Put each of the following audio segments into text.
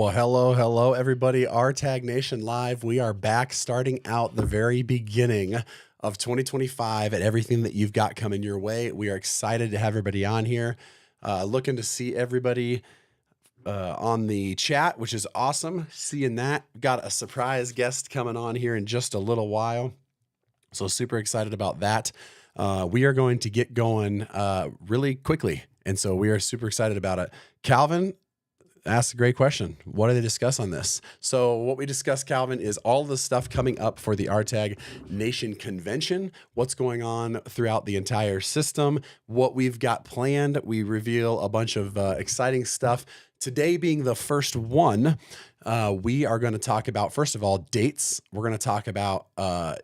Well, hello, everybody. RTAG Nation Live. We are back starting out the very beginning of 2025 and everything that you've got coming your way. We are excited to have everybody on here. Looking to see everybody on the chat, which is awesome. Seeing that. Got a surprise guest coming on here in just a little while. So super excited about that. We are going to get going really quickly. And so we are super excited about it. Calvin asked a great question. What do they discuss on this? So what we discuss, Calvin, is all the stuff coming up for the RTAG Nation Convention, what's going on throughout the entire system, what we've got planned. We reveal a bunch of exciting stuff. Today being the first one, we are going to talk about, first of all, dates. We're going to talk about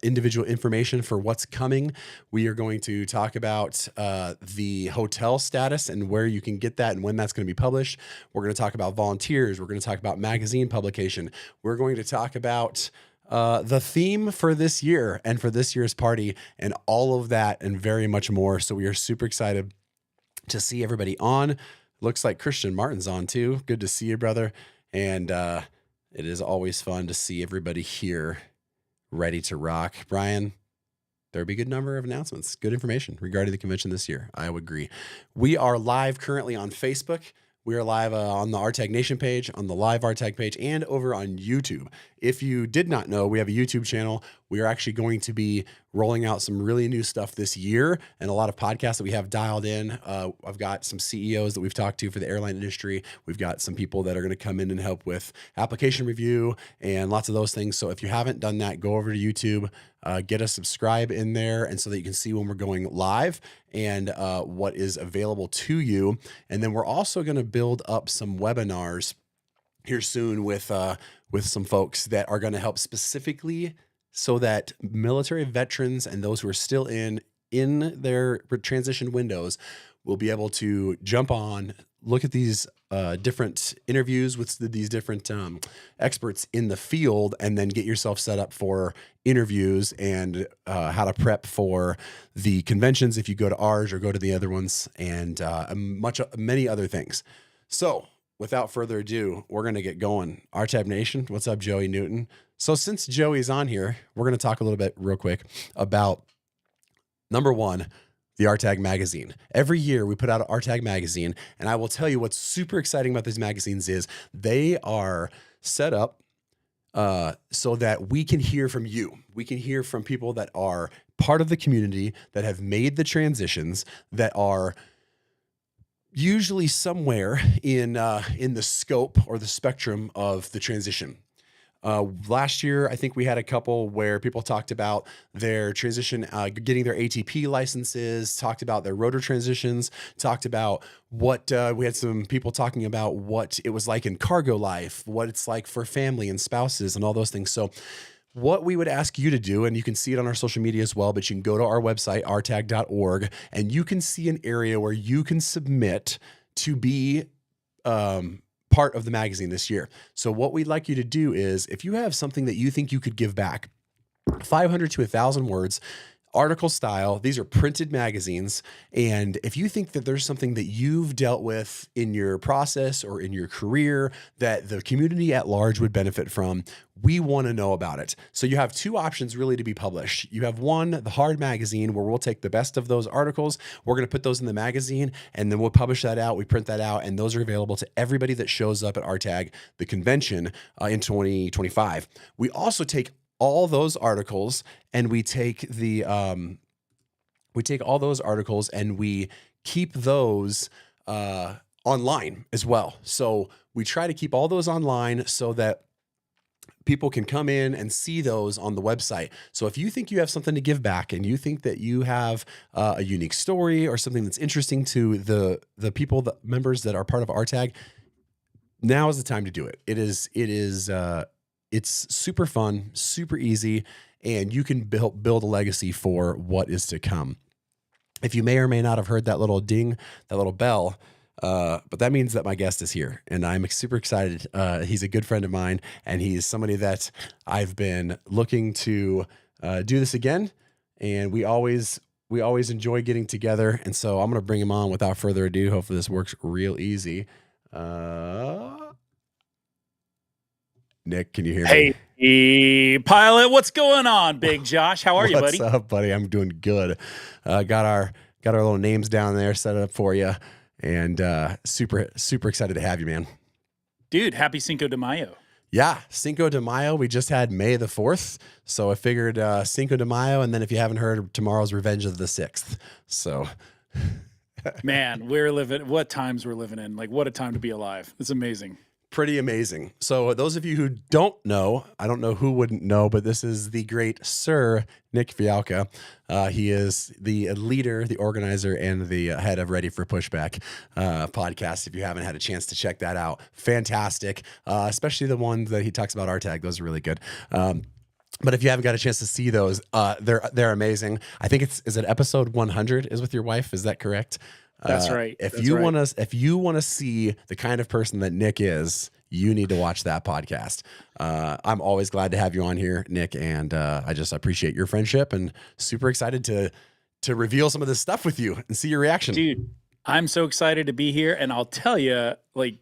individual information for what's coming. We are going to talk about the hotel status and where you can get that and when that's going to be published. We're going to talk about volunteers. We're going to talk about magazine publication. We're going to talk about the theme for this year and for this year's party and all of that and very much more. So we are super excited to see everybody on. Looks like Christian Martin's on too. Good to see you, brother. And it is always fun to see everybody here ready to rock. Brian, there'll be a good number of announcements, good information regarding the convention this year. I would agree. We are live currently on Facebook. We are live on the RTAG Nation page, on the live RTAG page, and over on YouTube. If you did not know, we have a YouTube channel. We are actually going to be rolling out some really new stuff this year and a lot of podcasts that we have dialed in. I've got some CEOs that we've talked to for the airline industry. We've got some people that are going to come in and help with application review and lots of those things. So if you haven't done that, go over to YouTube, get a subscribe in there, and so that you can see when we're going live and what is available to you. And then we're also going to build up some webinars here soon with some folks that are going to help specifically so that military veterans and those who are still in their transition windows will be able to jump on, look at these different interviews with these different experts in the field, and then get yourself set up for interviews and how to prep for the conventions if you go to ours or go to the other ones, and many other things. So without further ado, we're going to get going. RTAG Nation, what's up, Joey Newton? So since Joey's on here, we're going to talk a little bit real quick about, number one, the RTAG magazine. Every year we put out an RTAG magazine, and I will tell you what's super exciting about these magazines is they are set up so that we can hear from you. We can hear from people that are part of the community, that have made the transitions, that are usually somewhere in the scope or the spectrum of the transition. Last year, I think we had a couple where people talked about their transition, getting their ATP licenses, talked about their rotor transitions, talked about what we had some people talking about what it was like in cargo life, what it's like for family and spouses and all those things. So what we would ask you to do, and you can see it on our social media as well, but you can go to our website, rtag.org, and you can see an area where you can submit to be part of the magazine this year. So what we'd like you to do is, if you have something that you think you could give back, 500 to 1,000 words, article style, these are printed magazines. And if you think that there's something that you've dealt with in your process or in your career that the community at large would benefit from, we want to know about it. So you have two options really to be published. You have one, the hard magazine, where we'll take the best of those articles. We're going to put those in the magazine, and then we'll publish that out. We print that out, and those are available to everybody that shows up at RTAG, the convention, in 2025. We also take all those articles and we take all those articles and we keep those online as well. So we try to keep all those online so that people can come in and see those on the website. So if you think you have something to give back and you think that you have a unique story or something that's interesting to the people, the members that are part of RTAG, now is the time to do it. It's super fun, super easy, and you can build a legacy for what is to come. If you may or may not have heard that little ding, that little bell, but that means that my guest is here, and I'm super excited. He's a good friend of mine, and he's somebody that I've been looking to do this again, and we always enjoy getting together, and so I'm going to bring him on without further ado. Hopefully this works real easy. Nick, can you hear me? Hey, pilot, what's going on, Big Josh? How are you, What's buddy? up, buddy? I'm doing good. Got our little names down there set up for you, and super excited to have you, man. Dude, happy Cinco de Mayo. Yeah, Cinco de Mayo. We just had May the 4th, so I figured Cinco de Mayo, and then if you haven't heard, tomorrow's Revenge of the 6th. So, Man, what times we're living in. Like, what a time to be alive. It's amazing. pretty amazing. So, those of you who don't know, I don't know who wouldn't know, but this is the great Sir Nick Fialka. He is the leader, the organizer, and the head of Ready for Pushback podcast. If you haven't had a chance to check that out, fantastic. Especially the ones that he talks about RTAG; those are really good. But if you haven't got a chance to see those, they're amazing. I think is it episode 100 is with your wife. Is that correct? That's right. If you want to see the kind of person that Nick is, you need to watch that podcast. I'm always glad to have you on here, Nick, and I just appreciate your friendship and super excited to reveal some of this stuff with you and see your reaction. Dude, I'm so excited to be here, and I'll tell you, like,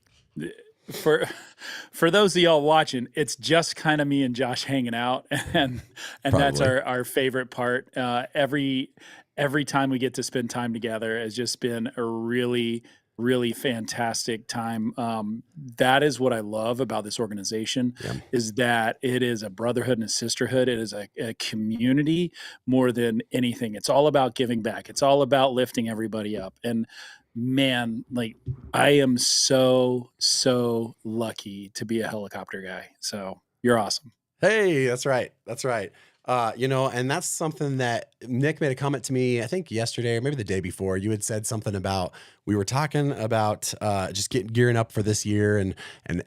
for those of y'all watching, it's just kind of me and Josh hanging out, and that's our favorite part. Every time we get to spend time together has just been a really, really fantastic time. That is what I love about this organization, is that it is a brotherhood and a sisterhood. It is a community more than anything. It's all about giving back. It's all about lifting everybody up. And man, like, I am so lucky to be a helicopter guy. So you're awesome. Hey, that's right. That's right. And that's something that Nick made a comment to me, I think yesterday or maybe the day before. You had said something about, we were talking about just gearing up for this year and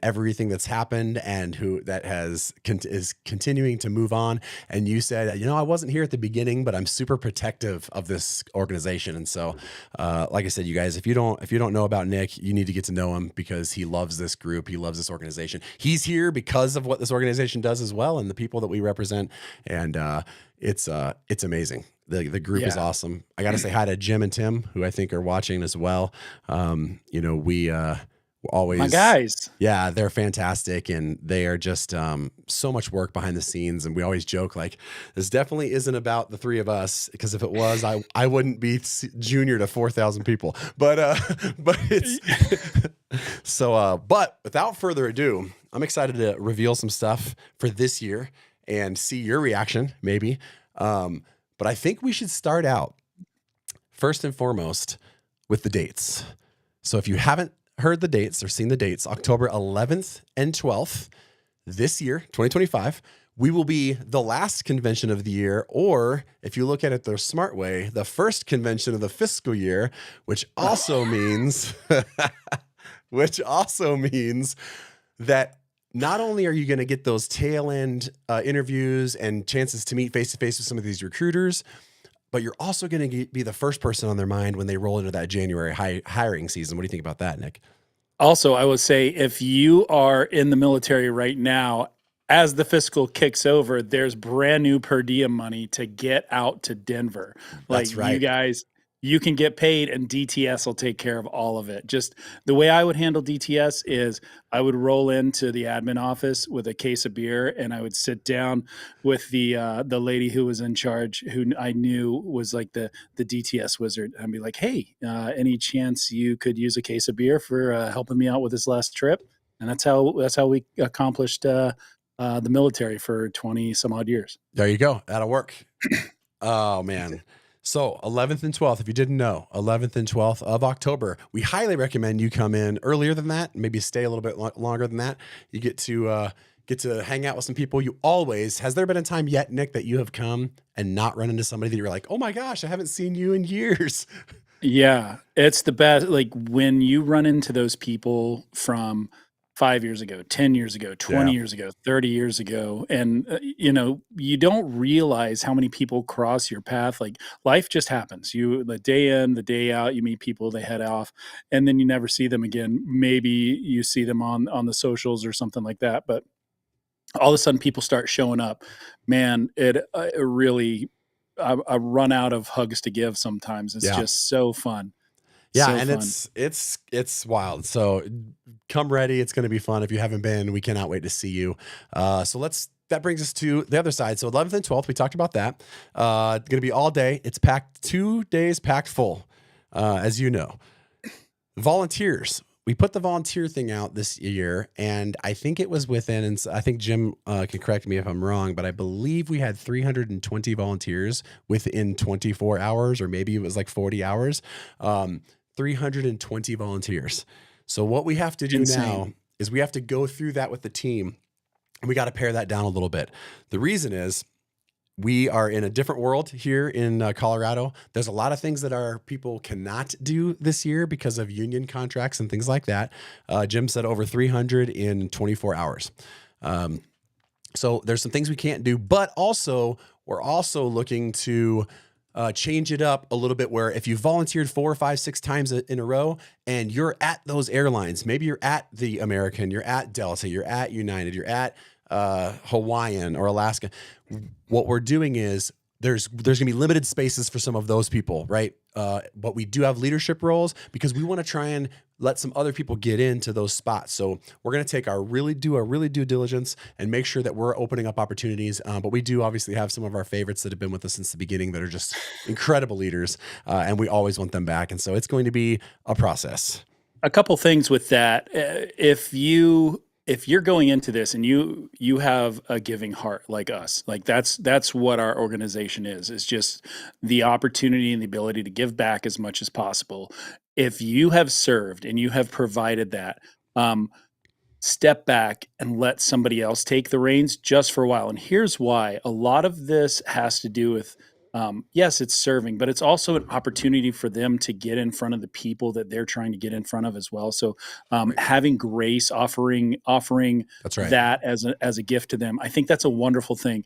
everything that's happened and who that is continuing to move on. And you said, I wasn't here at the beginning, but I'm super protective of this organization. And so, like I said, you guys, if you don't know about Nick, you need to get to know him because he loves this group. He loves this organization. He's here because of what this organization does as well, and the people that we represent. And it's amazing. The group is awesome. I got to say hi to Jim and Tim, who I think are watching as well. We always, my guys. Yeah, they're fantastic, and they are just so much work behind the scenes. And we always joke like, this definitely isn't about the three of us, because if it was, I wouldn't be junior to 4,000 people. But it's so. But without further ado, I'm excited to reveal some stuff for this year and see your reaction, maybe. But I think we should start out first and foremost with the dates. So if you haven't heard the dates or seen the dates, October 11th and 12th this year, 2025, we will be the last convention of the year, or if you look at it the smart way, the first convention of the fiscal year, which also means that not only are you going to get those tail end interviews and chances to meet face to face with some of these recruiters, but you're also going to be the first person on their mind when they roll into that January hiring season. What do you think about that, Nick? Also, I would say if you are in the military right now, as the fiscal kicks over, there's brand new per diem money to get out to Denver. That's right. You guys, you can get paid, and DTS will take care of all of it. Just the way I would handle DTS is I would roll into the admin office with a case of beer, and I would sit down with the lady who was in charge, who I knew was like the DTS wizard. I'd be like, hey, any chance you could use a case of beer for helping me out with this last trip? And that's how we accomplished the military for 20 some odd years. There you go. That'll work. Oh, man. So 11th and 12th, if you didn't know, 11th and 12th of October, we highly recommend you come in earlier than that, maybe stay a little bit longer than that. You get to hang out with some people. Has there been a time yet, Nick, that you have come and not run into somebody that you're like, oh my gosh, I haven't seen you in years? Yeah, it's the best. Like when you run into those people from 5 years ago, 10 years ago, 20 years ago, 30 years ago. And, you don't realize how many people cross your path. Like life just happens. The day in, the day out, you meet people, they head off, and then you never see them again. Maybe you see them on the socials or something like that. But all of a sudden people start showing up. Man, it really, I run out of hugs to give sometimes. It's just so fun. Yeah, So and fun. it's wild. So come ready. It's going to be fun. If you haven't been, we cannot wait to see you. So that brings us to the other side. So 11th and 12th, we talked about that. Going to be all day. It's packed 2 days, packed full, as you know. Volunteers. We put the volunteer thing out this year, and I think it was within, and I think Jim can correct me if I'm wrong, but I believe we had 320 volunteers within 24 hours, or maybe it was like 40 hours. 320 volunteers. So what we have to do now Insane. is we have to go through that with the team, and we got to pare that down a little bit. The reason is we are in a different world here in Colorado. There's a lot of things that our people cannot do this year because of union contracts and things like that. Jim said over 300 in 24 hours. So there's some things we can't do, but also we're also looking to change it up a little bit, where if you volunteered 4 or 5, 6 times in a row and you're at those airlines, maybe you're at the American, you're at Delta, you're at United, you're at Hawaiian or Alaska. What we're doing is there's gonna be limited spaces for some of those people, right? But we do have leadership roles because we want to try and let some other people get into those spots. So we're going to take our really due diligence and make sure that we're opening up opportunities. But we do obviously have some of our favorites that have been with us since the beginning that are just incredible leaders, and we always want them back. And so it's going to be a process. A couple things with that. If you're going into this and you have a giving heart like us, like that's what our organization is just the opportunity and the ability to give back as much as possible. If you have served and you have provided that, step back and let somebody else take the reins just for a while. And here's why. A lot of this has to do with, yes, it's serving, but it's also an opportunity for them to get in front of the people that they're trying to get in front of as well. So Right. having grace, offering That's right. that as a gift to them, I think that's a wonderful thing.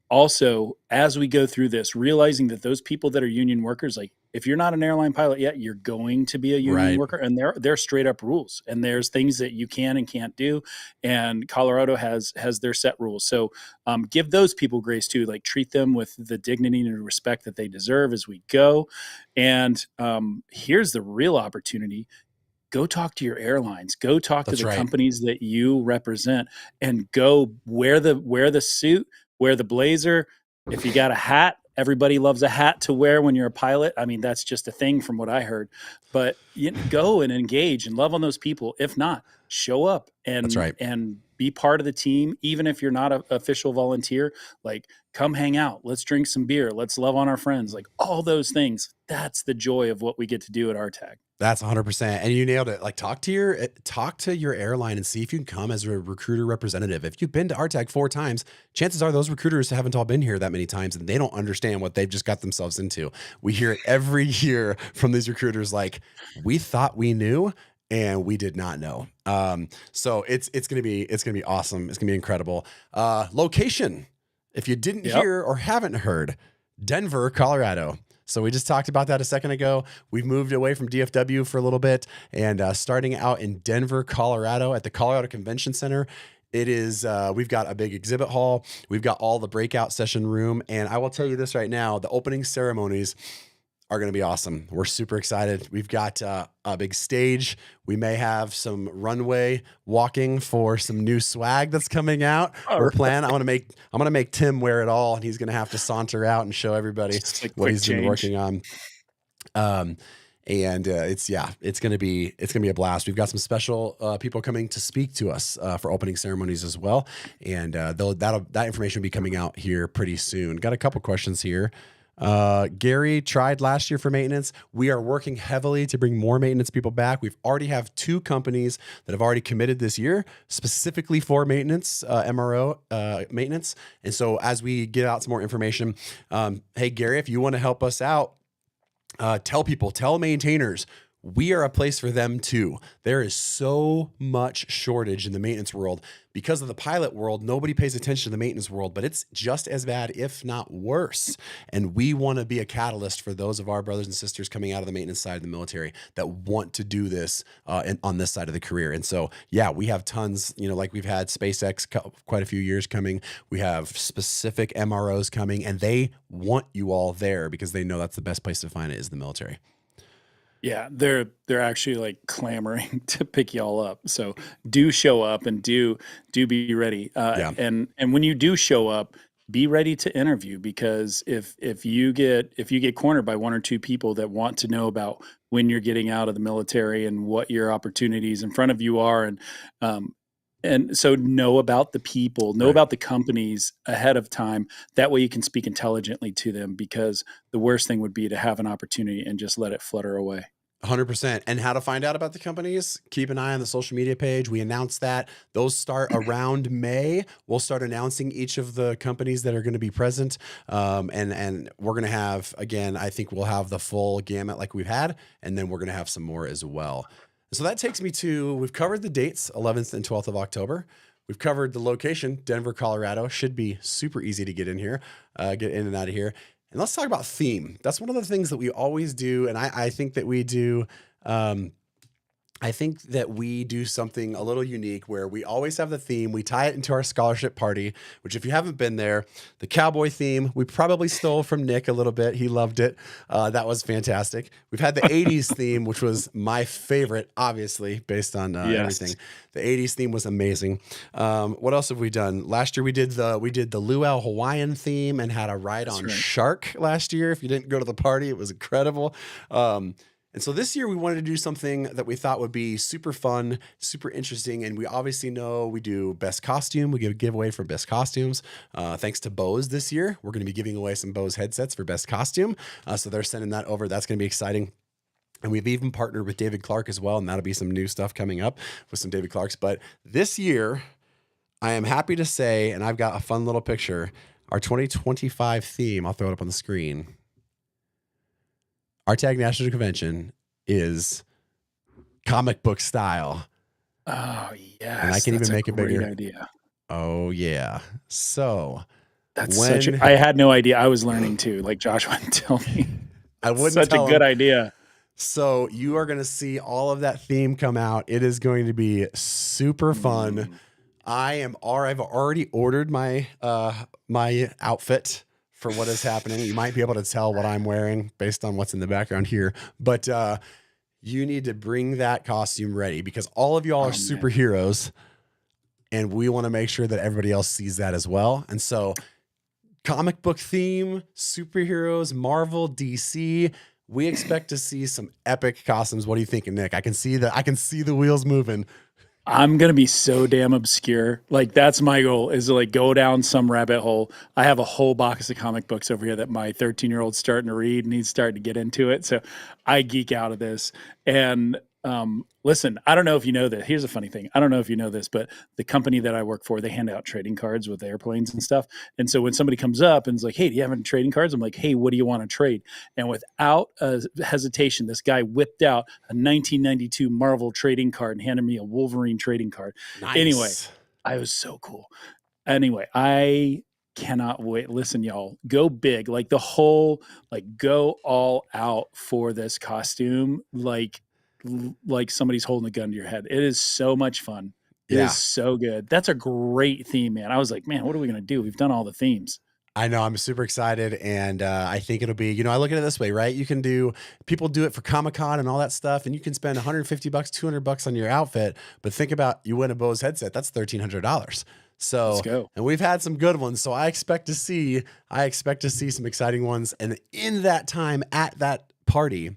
Also, as we go through this, realizing that those people that are union workers, like if you're not an airline pilot yet, you're going to be a union Right. worker, and they're straight up rules, and there's things that you can and can't do, and Colorado has their set rules. So give those people grace too, like treat them with the dignity and respect that they deserve as we go. And here's the real opportunity. Go talk to your airlines, go talk to That's the right. companies that you represent, and go wear the suit, wear the blazer. If you got a hat, everybody loves a hat to wear when you're a pilot. I mean, that's just a thing from what I heard. But go and engage and love on those people. If not, show up That's and right. be part of the team, even if you're not an official volunteer. Like, come hang out. Let's drink some beer. Let's love on our friends. Like all those things. That's the joy of what we get to do at RTAG. That's 100%. And you nailed it. Like talk to your airline and see if you can come as a recruiter representative. If you've been to RTAG 4 times, chances are those recruiters haven't all been here that many times and they don't understand what they've just got themselves into. We hear it every year from these recruiters like, we thought we knew and we did not know. So it's gonna be awesome. It's gonna be incredible. Location. If you didn't Yep. hear or haven't heard, Denver, Colorado. So we just talked about that a second ago. We've moved away from DFW for a little bit and starting out in Denver, Colorado at the Colorado Convention Center. It is, we've got a big exhibit hall. We've got all the breakout session room. And I will tell you this right now, the opening ceremonies are going to be awesome. We're super excited. We've got a big stage. We may have some runway walking for some new swag that's coming out. All We're right. planning. I'm going to make Tim wear it all, and he's going to have to saunter out and show everybody Just a what quick he's been change. working on. It's going to be a blast. We've got some special people coming to speak to us for opening ceremonies as well, and that information will be coming out here pretty soon. Got a couple questions here. Gary tried last year for maintenance. We are working heavily to bring more maintenance people back. We've already have 2 companies that have already committed this year specifically for maintenance, MRO maintenance. And so as we get out some more information, hey Gary, if you want to help us out, tell maintainers, we are a place for them too. There is so much shortage in the maintenance world because of the pilot world. Nobody pays attention to the maintenance world, but it's just as bad, if not worse. And we want to be a catalyst for those of our brothers and sisters coming out of the maintenance side of the military that want to do this on this side of the career. And so, yeah, we have tons, like we've had SpaceX quite a few years coming. We have specific MROs coming, and they want you all there because they know that's the best place to find it is the military. Yeah, they're actually like clamoring to pick y'all up. So do show up and do be ready. Yeah. And when you do show up, be ready to interview, because if you get cornered by one or two people that want to know about when you're getting out of the military and what your opportunities in front of you are, um, and so know about the people, know Right. about the companies ahead of time. That way you can speak intelligently to them, because the worst thing would be to have an opportunity and just let it flutter away. 100%. And how to find out about the companies, keep an eye on the social media page. We announced that those start around May. We'll start announcing each of the companies that are going to be present. And we're going to have, again, I think we'll have the full gamut like we've had, and then we're going to have some more as well. So that takes me to, we've covered the dates, 11th and 12th of October. We've covered the location, Denver, Colorado. Should be super easy to get in here, get in and out of here. And let's talk about theme. That's one of the things that we always do. And I think that we do, I think that we do something a little unique where we always have the theme. We tie it into our scholarship party, which if you haven't been there, the cowboy theme, we probably stole from Nick a little bit. He loved it. That was fantastic. We've had the 80s theme, which was my favorite, obviously, based on everything. Yes. The 80s theme was amazing. What else have we done? Last year we did the Luau Hawaiian theme and had a ride That's on right. Shark last year. If you didn't go to the party, it was incredible. And so this year we wanted to do something that we thought would be super fun, super interesting. And we obviously know we do best costume. We give a giveaway for best costumes. Thanks to Bose this year, we're going to be giving away some Bose headsets for best costume. So they're sending that over. That's going to be exciting. And we've even partnered with David Clark as well. And that'll be some new stuff coming up with some David Clarks. But this year, I am happy to say, and I've got a fun little picture, our 2025 theme, I'll throw it up on the screen. RTAG National Convention is comic book style. Oh yes, And I can that's even a make it great bigger. idea. Oh yeah. So That's such when a, I had no idea. I was learning too. Like Josh wouldn't tell me. I wouldn't Such a tell good him. idea. So you are going to see all of that theme come out. It is going to be super fun. I've already ordered my my outfit for what is happening. You might be able to tell what I'm wearing based on what's in the background here, but you need to bring that costume ready because all of y'all are Oh man. superheroes and we want to make sure that everybody else sees that as well. And so comic book theme, superheroes, Marvel, DC, we expect to see some epic costumes. What are you thinking, Nick? I can see the wheels moving. I'm gonna be so damn obscure. Like that's my goal, is to like go down some rabbit hole. I have a whole box of comic books over here that my 13-year-old's starting to read and he's starting to get into it. So I geek out of this. And listen, I don't know if you know this. Here's a funny thing. I don't know if you know this, but the company that I work for, they hand out trading cards with airplanes and stuff. And so when somebody comes up and is like, "Hey, do you have any trading cards?" I'm like, "Hey, what do you want to trade?" And without hesitation, this guy whipped out a 1992 Marvel trading card and handed me a Wolverine trading card. Anyway, Nice. I was so cool. Anyway, I cannot wait. Listen, y'all, go big. Like the whole, like go all out for this costume. Like somebody's holding a gun to your head. It is so much fun. It is Yeah. so good. That's a great theme, man. I was like, man, what are we gonna do? We've done all the themes. I know I'm super excited and I think it'll be, I look at it this way, right? People do it for Comic-Con and all that stuff and you can spend 150 bucks, 200 bucks on your outfit, but think about you win a Bose headset, that's $1,300. So, Let's go. and we've had some good ones. So I expect to see some exciting ones. And in that time at that party,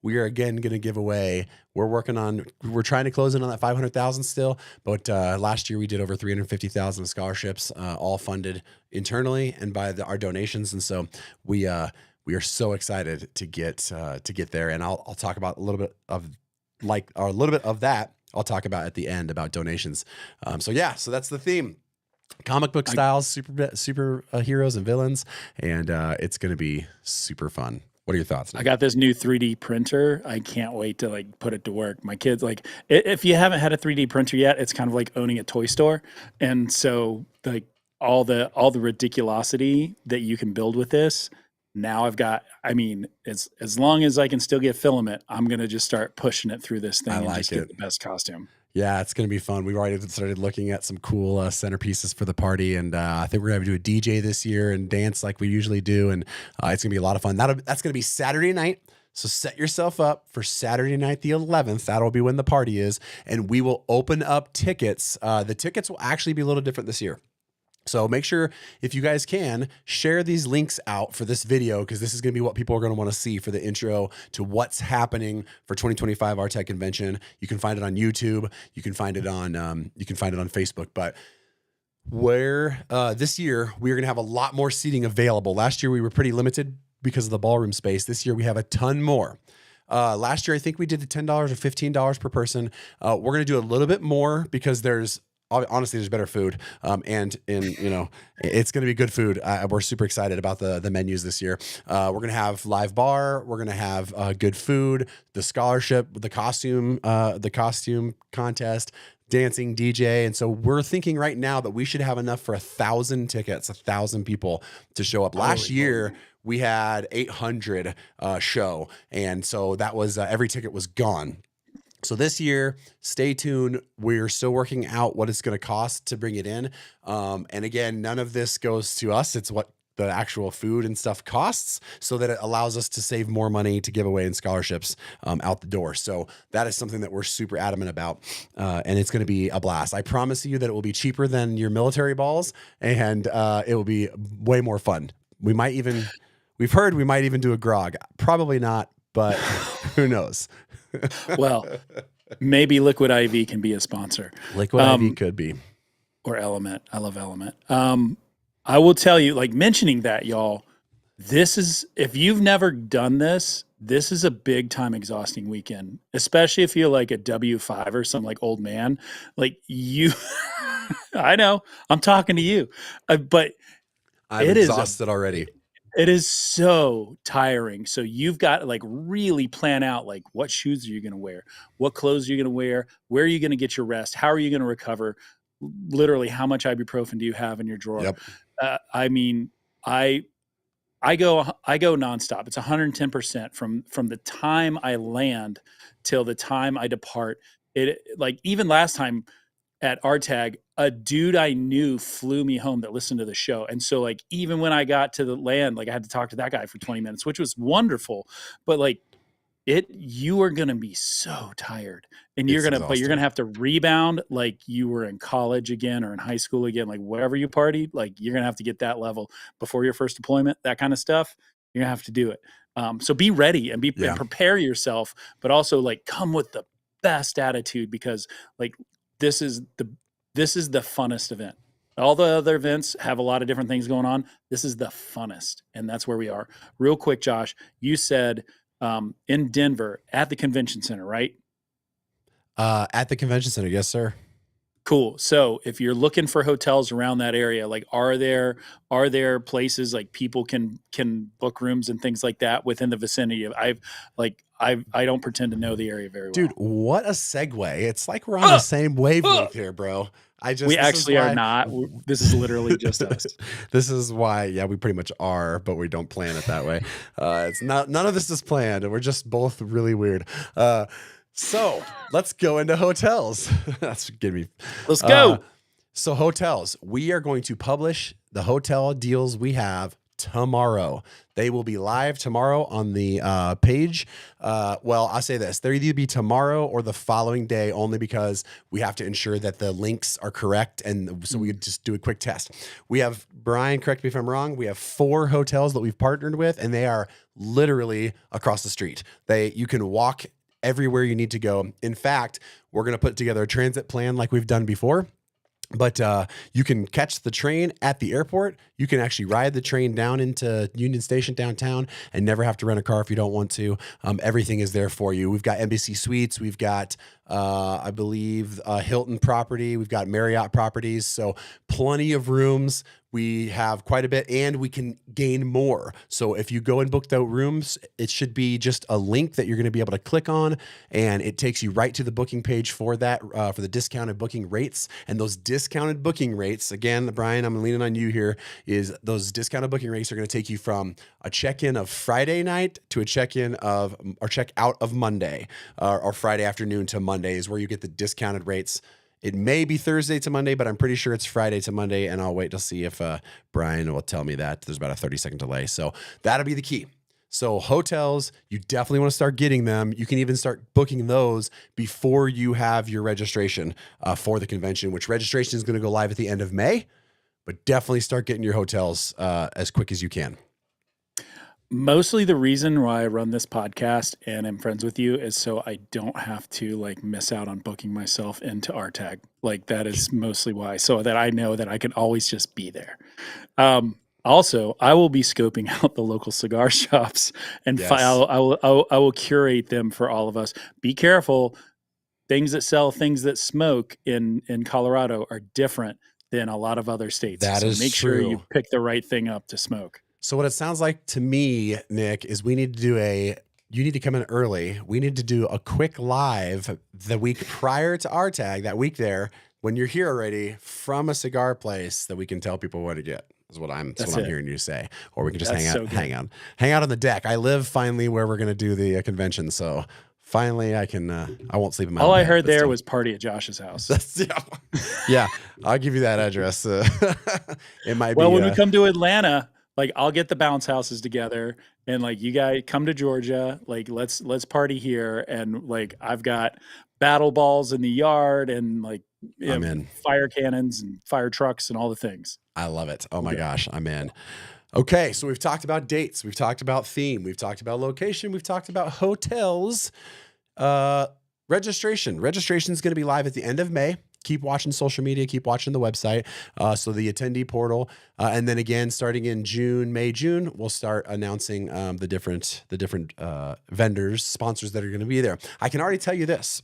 we are again going to give away. We're trying to close in on that 500,000 still, but last year we did over 350,000 scholarships, all funded internally and by our donations. And so we are so excited to get there. And I'll talk about a little bit of that. I'll talk about at the end about donations. So that's the theme. Comic book styles, super heroes and villains, and it's going to be super fun. What are your thoughts, Nick? I got this new 3D printer. I can't wait to like put it to work. My kids, like, if you haven't had a 3D printer yet, it's kind of like owning a toy store. And so like all the ridiculosity that you can build with this. Now as long as I can still get filament, I'm going to just start pushing it through this thing I and like just it. get the best costume. Yeah, it's going to be fun. We've already started looking at some cool centerpieces for the party, and I think we're going to do a DJ this year and dance like we usually do, and it's going to be a lot of fun. That's going to be Saturday night. So set yourself up for Saturday night, the 11th. That'll be when the party is. And we will open up tickets. The tickets will actually be a little different this year. So make sure, if you guys can, share these links out for this video, because this is going to be what people are going to want to see for the intro to what's happening for 2025 RTAG convention. You can find it on YouTube. You can find it on Facebook. But this year we're going to have a lot more seating available. Last year we were pretty limited because of the ballroom space. This year we have a ton more. Last year I think we did the $10 or $15 per person. We're going to do a little bit more because there's better food. And it's going to be good food. We're super excited about the menus this year. We're going to have live bar. We're going to have good food, the scholarship, the costume contest, dancing, DJ. And so we're thinking right now that we should have enough for 1,000 tickets, 1,000 people to show up. Last year we had 800 show. And so that was, every ticket was gone. So this year, stay tuned. We're still working out what it's going to cost to bring it in. And again, none of this goes to us. It's what the actual food and stuff costs, so that it allows us to save more money to give away in scholarships out the door. So that is something that we're super adamant about. And it's going to be a blast. I promise you that it will be cheaper than your military balls, and it will be way more fun. We've heard we might even do a grog. Probably not, but who knows? Well, maybe Liquid IV can be a sponsor. Liquid IV could be. Or Element. I love Element. I will tell you, like, mentioning that, y'all, this is, if you've never done this is a big time exhausting weekend, especially if you're like a W5 or some like old man, like you. I know, I'm talking to you, but I'm exhausted already. It is so tiring. So you've got to like really plan out, like, what shoes are you going to wear? What clothes are you going to wear? Where are you going to get your rest? How are you going to recover? Literally, how much ibuprofen do you have in your drawer? Yep. I mean, I go nonstop. It's 110% from the time I land till the time I depart. It, like, even last time at RTAG, a dude I knew flew me home that listened to the show. And so, like, even when I got to the land, like, I had to talk to that guy for 20 minutes, which was wonderful. But like, you are going to be so tired, and you're going to have to rebound like you were in college again or in high school again, like wherever you partied, like you're going to have to get that level before your first deployment, that kind of stuff. You're gonna have to do it. So be ready and and prepare yourself, but also like come with the best attitude, because like, this is the funnest event. All the other events have a lot of different things going on. This is the funnest, and that's where we are. Real quick, Josh, you said in Denver at the convention center, right? At the convention center, yes, sir. Cool. So if you're looking for hotels around that area, like are there places like people can book rooms and things like that within the vicinity of? I don't pretend to know the area very well. Dude, what a segue. It's like we're on the same wavelength here, bro. We actually are not. This is literally just us. This is why, we pretty much are, but we don't plan it that way. It's not, none of this is planned, and we're just both really weird. So let's go into hotels. That's getting me. Let's go. So hotels, we are going to publish the hotel deals we have tomorrow. They will be live tomorrow on the page. Well, I'll say this. They'll either be tomorrow or the following day, only because we have to ensure that the links are correct. And so we could just do a quick test. We have, Brian, correct me if I'm wrong, we have 4 hotels that we've partnered with, and they are literally across the street. You can walk everywhere you need to go. In fact, we're going to put together a transit plan like we've done before. But you can catch the train at the airport. You can actually ride the train down into Union Station downtown and never have to rent a car if you don't want to. Everything is there for you. We've got Embassy Suites. We've got, I believe, Hilton property. We've got Marriott properties. So plenty of rooms. We have quite a bit, and we can gain more. So if you go and book those rooms, it should be just a link that you're going to be able to click on, and it takes you right to the booking page for that, for the discounted booking rates. And those discounted booking rates, again, Brian, I'm leaning on you here, is those discounted booking rates are going to take you from a check-in of Friday night to a check-in of, or check-out of Monday, or Friday afternoon to Monday is where you get the discounted rates. It may be Thursday to Monday, but I'm pretty sure it's Friday to Monday, and I'll wait to see if Brian will tell me that. There's about a 30-second delay. So that'll be the key. So hotels, you definitely want to start getting them. You can even start booking those before you have your registration for the convention, which registration is going to go live at the end of May, but definitely start getting your hotels as quick as you can. Mostly the reason why I run this podcast and am friends with you is so I don't have to like miss out on booking myself into RTAG. Like that is mostly why, so that I know that I can always just be there. Also, I will be scoping out the local cigar shops and Yes. I will curate them for all of us. Be careful. Things that sell things that smoke in Colorado are different than a lot of other states. That so is make sure you true. pick the right thing up to smoke. So what it sounds like to me, Nick, is we need to do you need to come in early. We need to do a quick live the week prior to our tag, that week there, when you're here already, from a cigar place that we can tell people what to get. Is what I'm hearing you say. Or we can just hang out on the deck. I live finally where we're going to do the convention. So finally I can, I won't sleep in my All own I bed, heard there still. was party at Josh's house. Yeah, I'll give you that address. It might be. Well, when we come to Atlanta, like I'll get the bounce houses together and like you guys come to Georgia, like let's party here. And like I've got battle balls in the yard and like fire cannons and fire trucks and all the things. I love it. Oh my gosh, I'm in. Okay, so we've talked about dates, we've talked about theme, we've talked about location, we've talked about hotels. Registration is going to be live at the end of May. Keep watching social media, keep watching the website. So the attendee portal, and then again, starting in June, we'll start announcing the different vendors, sponsors that are going to be there. I can already tell you this.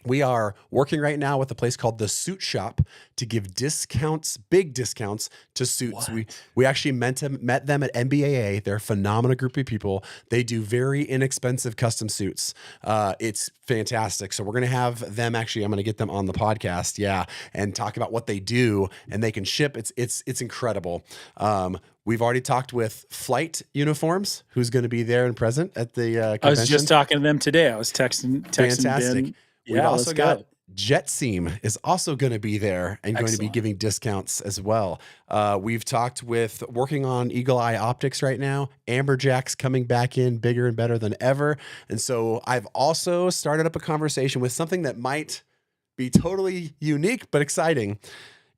We are working right now with a place called the Suit Shop to give discounts, big discounts to suits. We actually met them at NBAA. They're a phenomenal group of people. They do very inexpensive custom suits. It's fantastic. So we're going to have them actually, I'm going to get them on the podcast. Yeah. And talk about what they do, and they can ship. It's incredible. We've already talked with Flight Uniforms, who's going to be there and present at the convention. I was just talking to them today. I was texting Fantastic. Ben. We've also got JetSeam is also going to be there and going to be giving discounts as well. We've talked with working on Eagle Eye Optics right now. Amberjack's coming back in bigger and better than ever. And so I've also started up a conversation with something that might be totally unique but exciting,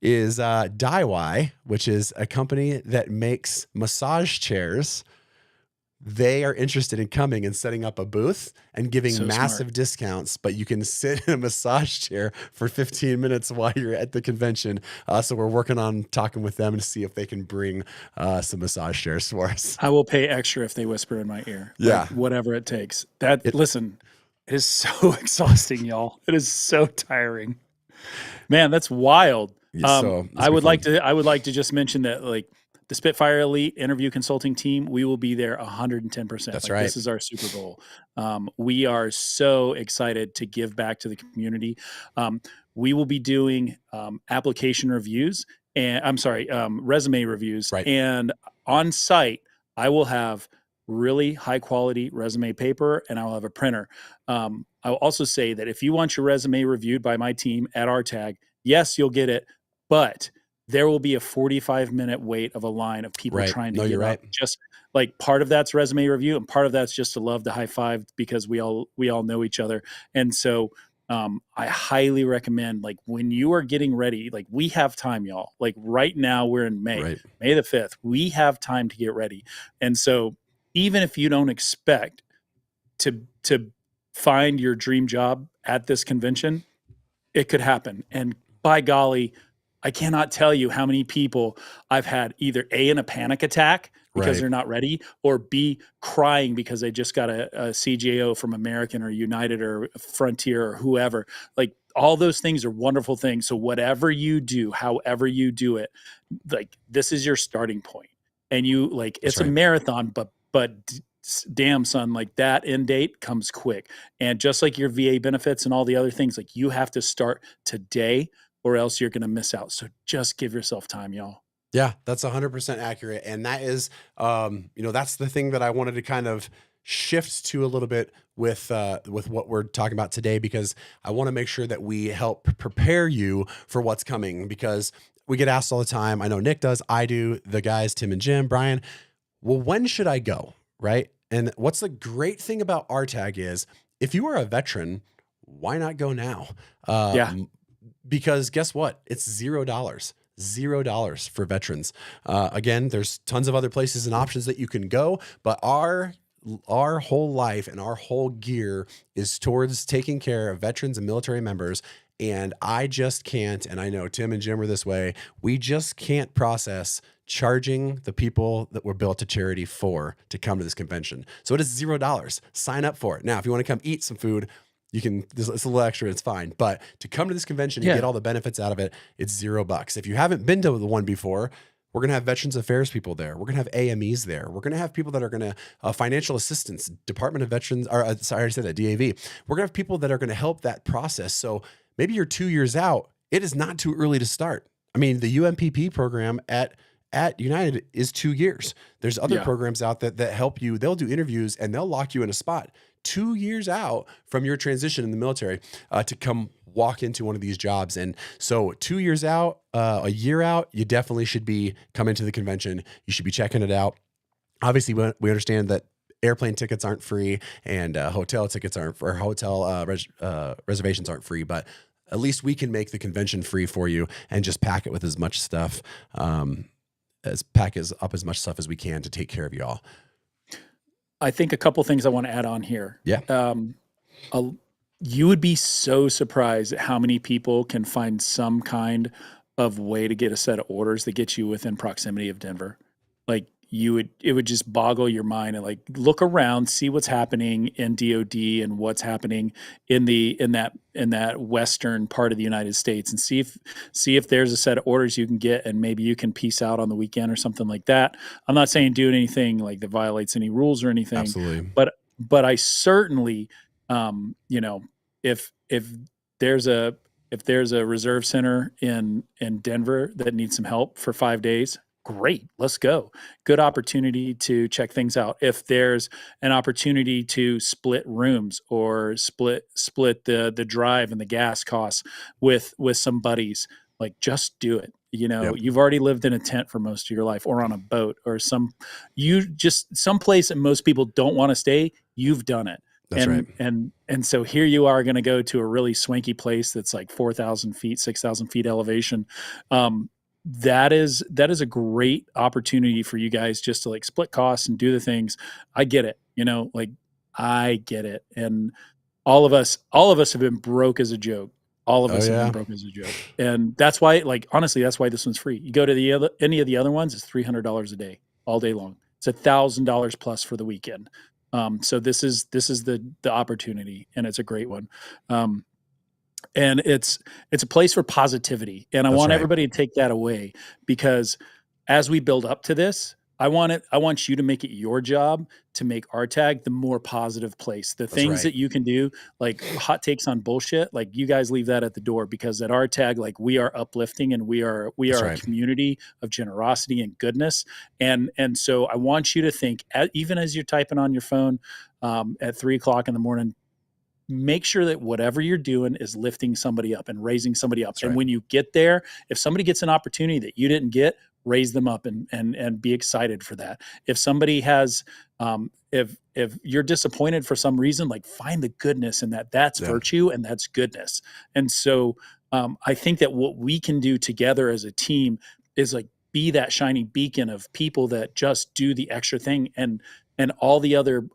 is DIY, which is a company that makes massage chairs. They are interested in coming and setting up a booth and giving massive discounts, but you can sit in a massage chair for 15 minutes while you're at the convention. So we're working on talking with them to see if they can bring some massage chairs for us. I will pay extra if they whisper in my ear. Yeah. Like, whatever it takes. Listen, it is so exhausting, y'all. It is so tiring. Man, that's wild. I would like to just mention that, like, the Spitfire Elite interview consulting team, we will be there 110%. That's right. This is our Super Bowl. We are so excited to give back to the community. We will be doing application reviews and resume reviews. Right. And on site, I will have really high quality resume paper, and I will have a printer. I will also say that if you want your resume reviewed by my team at RTAG, yes, you'll get it, but there will be a 45-minute wait of a line of people trying to get up. Just like part of that's resume review, and part of that's just to love to high five because we all know each other. And so I highly recommend, like, when you are getting ready, like, we have time, y'all. Like right now we're in May, May the 5th. We have time to get ready. And so even if you don't expect to find your dream job at this convention, it could happen. And by golly, I cannot tell you how many people I've had either A, in a panic attack because they're not ready, or B, crying because they just got a CGAO from American or United or Frontier or whoever. Like, all those things are wonderful things. So whatever you do, however you do it, like, this is your starting point. And you, like, it's a marathon, but damn, son, like, that end date comes quick. And just like your VA benefits and all the other things, like, you have to start today, or else you're going to miss out. So just give yourself time, y'all. Yeah, that's 100% accurate. And that is, that's the thing that I wanted to kind of shift to a little bit with what we're talking about today, because I want to make sure that we help prepare you for what's coming, because we get asked all the time. I know Nick does, I do, the guys, Tim and Jim, Brian, well, when should I go? Right. And what's the great thing about RTAG is if you are a veteran, why not go now? Yeah. Because guess what? It's $0. $0 for veterans. Again, there's tons of other places and options that you can go, but our whole life and our whole gear is towards taking care of veterans and military members. And I just can't, and I know Tim and Jim are this way, we just can't process charging the people that were built to charity for to come to this convention. So it is $0. Sign up for it. Now, if you want to come eat some food, you can, it's a little extra, it's fine. But to come to this convention and get all the benefits out of it, it's $0. If you haven't been to the one before, we're going to have Veterans Affairs people there. We're going to have AMEs there. We're going to have people that are going to, financial assistance, Department of Veterans, or sorry, I said that, DAV. We're going to have people that are going to help that process. So maybe you're 2 years out. It is not too early to start. I mean, the UMPP program at United is 2 years. There's other programs out that help you. They'll do interviews and they'll lock you in a spot 2 years out from your transition in the military to come walk into one of these jobs. And so 2 years out, a year out, you definitely should be coming to the convention. You should be checking it out. Obviously, we understand that airplane tickets aren't free and hotel tickets aren't, or hotel reservations aren't free, but at least we can make the convention free for you and just pack it with as much stuff, up as much stuff as we can to take care of you all. I think a couple things I want to add on here. Yeah. You would be so surprised at how many people can find some kind of way to get a set of orders that gets you within proximity of Denver. Like it would just boggle your mind and like look around, see what's happening in DOD and what's happening in that western part of the United States, and see if there's a set of orders you can get, and maybe you can piece out on the weekend or something like that. I'm not saying do anything like that violates any rules or anything. Absolutely. But I certainly, if there's a reserve center in Denver that needs some help for 5 days, great, let's go. Good opportunity to check things out. If there's an opportunity to split rooms or split the drive and the gas costs with some buddies, like just do it. You've already lived in a tent for most of your life, or on a boat, or some place that most people don't want to stay. You've done it. That's right. And so here you are going to go to a really swanky place that's like 4,000 feet, 6,000 feet elevation. That is a great opportunity for you guys just to like split costs and do the things. I get it. I get it. And all of us have been broke as a joke. All of us have been broke as a joke. And that's why, like, honestly, that's why this one's free. You go to any of the other ones, it's $300 a day, all day long. It's $1,000 plus for the weekend. So this is the opportunity, and it's a great one. And it's a place for positivity. And I want everybody to take that away, because as we build up to this, I want you to make it your job to make RTAG the more positive place. The things that you can do, like hot takes on bullshit, like you guys leave that at the door, because at RTAG, like we are uplifting, and we are a community of generosity and goodness. And so I want you to think, even as you're typing on your phone at 3 o'clock in the morning, make sure that whatever you're doing is lifting somebody up and raising somebody up. And when you get there, if somebody gets an opportunity that you didn't get, raise them up and be excited for that. If somebody has, if you're disappointed for some reason, like find the goodness in that. That's virtue and that's goodness. And so I think that what we can do together as a team is like be that shining beacon of people that just do the extra thing. And all the other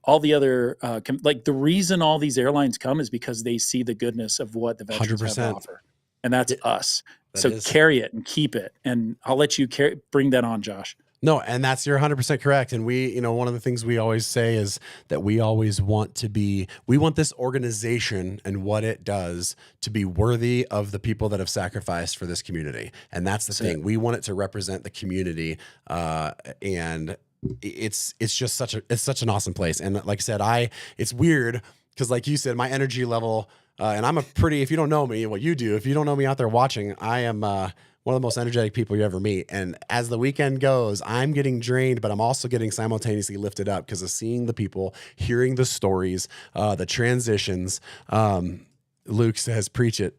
like the reason all these airlines come is because they see the goodness of what the veterans 100%. have to offer. And that's us. So carry it and keep it. And I'll let you bring that on, Josh. No, and you're 100% correct. And we, one of the things we always say is that we always want this organization and what it does to be worthy of the people that have sacrificed for this community. And that's the thing. We want it to represent the community. And it's just such an awesome place. And like I said, it's weird because like you said, my energy level, and I'm if you don't know me, what you do, if you don't know me out there watching, I am one of the most energetic people you ever meet. And as the weekend goes, I'm getting drained, but I'm also getting simultaneously lifted up because of seeing the people, hearing the stories, the transitions. Luke says, preach it.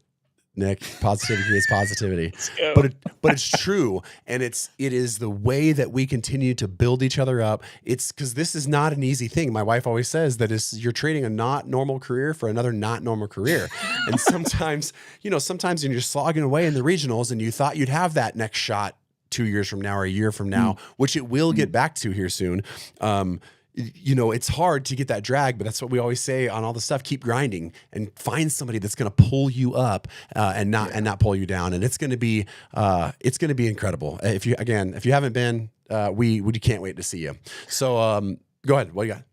Nick. Positivity creates positivity. Let's go. But it's true, and it is the way that we continue to build each other up. It's because this is not an easy thing. My wife always says that you're trading a not normal career for another not normal career. And sometimes when you're slogging away in the regionals and you thought you'd have that next shot 2 years from now or a year from now, which it will get back to here soon. It's hard to get that drag, but that's what we always say on all the stuff. Keep grinding and find somebody that's going to pull you up and not pull you down. And it's going to be incredible. If you haven't been, we can't wait to see you. So go ahead. What you got?